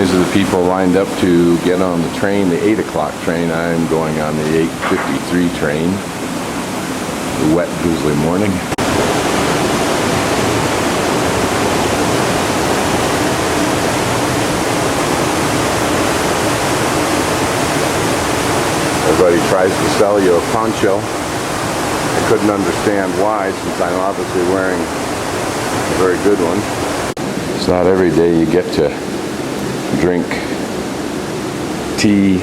These are the people lined up to get on the train, the 8 o'clock train. I'm going on the 8:53 train. A wet, drizzly morning. Everybody tries to sell you a poncho. I couldn't understand why, since I'm obviously wearing a very good one. It's not every day you get to drink tea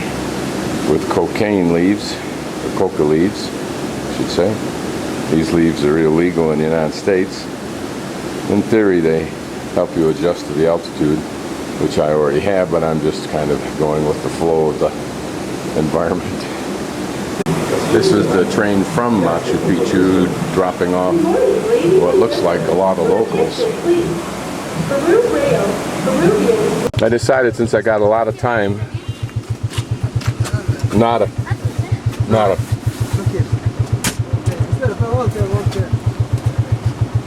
with cocaine leaves, or coca leaves, I should say. These leaves are illegal in the United States. In theory, they help you adjust to the altitude, which I already have, but I'm just kind of going with the flow of the environment. This is the train from Machu Picchu, dropping off what looks like a lot of locals. I decided, since I got a lot of time,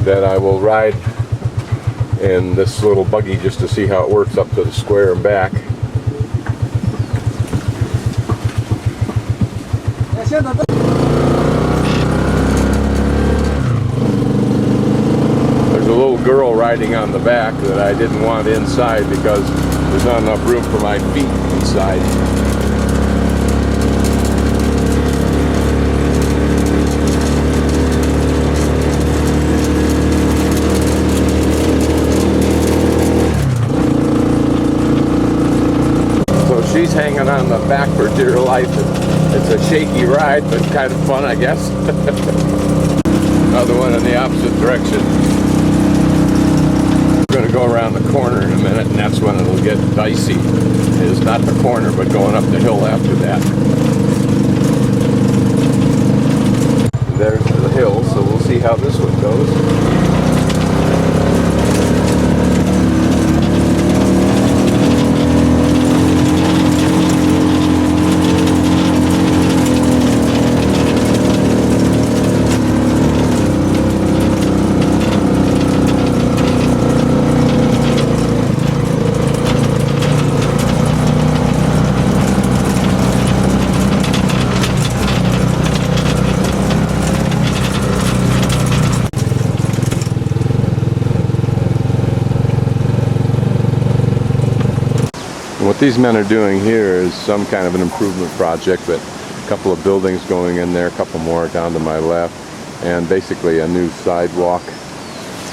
that I will ride in this little buggy just to see how it works up to the square and back. There's a little girl riding on the back that I didn't want inside because there's not enough room for my feet inside. So she's hanging on the back for dear life. It's a shaky ride, but kind of fun, I guess. Another one in the opposite direction. We're going to go around the corner in a minute, and that's when it'll get dicey. It's not the corner, but going up the hill after that. There's the hill, so we'll see how this one goes. What these men are doing here is some kind of an improvement project, but a couple of buildings going in there, a couple more down to my left, and basically a new sidewalk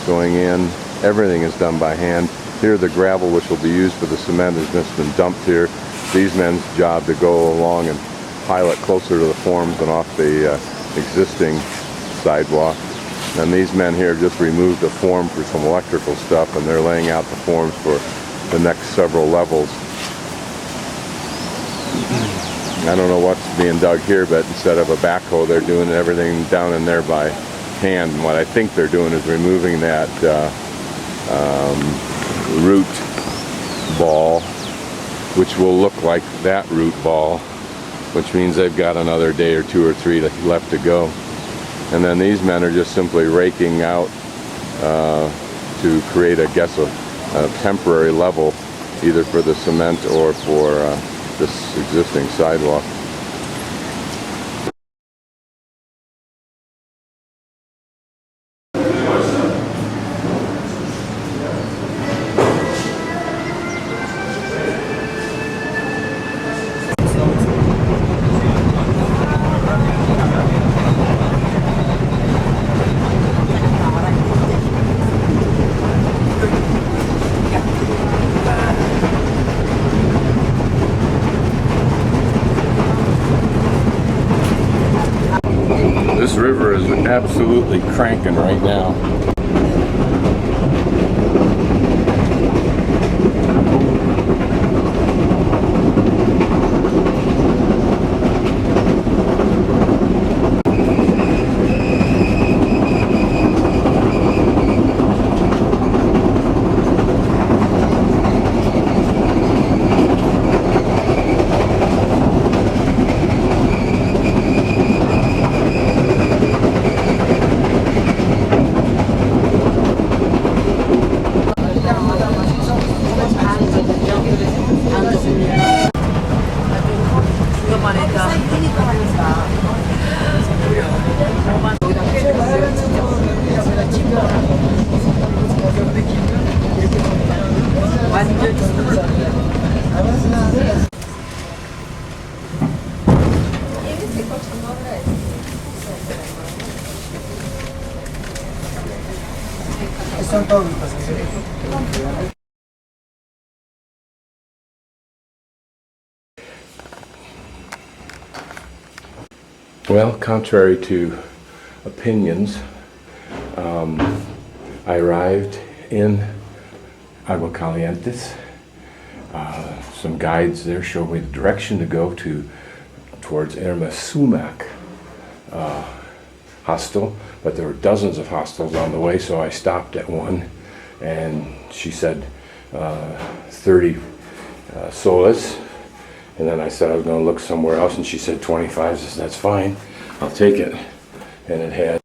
going in. Everything is done by hand. Here the gravel, which will be used for the cement, has just been dumped here. These men's job to go along and pile it closer to the forms and off the existing sidewalk. And these men here just removed the form for some electrical stuff, and they're laying out the forms for the next several levels. I don't know what's being dug here, but instead of a backhoe, they're doing everything down in there by hand. And what I think they're doing is removing that root ball, which will look like that root ball, which means they've got another day or two or three left to go. And then these men are just simply raking out to create, I guess, a temporary level, either for the cement or for this existing sidewalk. This river is absolutely cranking right now. son todos los pasajeros. Well, contrary to opinions, I arrived in Agua Calientes. Some guides there showed me the direction to go towards Sumac hostel, but there were dozens of hostels on the way, so I stopped at one, and she said 30 soles, and then I said I was going to look somewhere else, and she said 25. I said, that's fine, I'll take it. And it had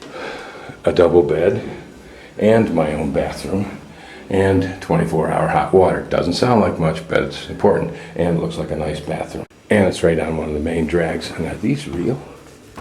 a double bed and my own bathroom and 24-hour hot water. Doesn't sound like much, but it's important, and it looks like a nice bathroom, and it's right on one of the main drags. And are these real?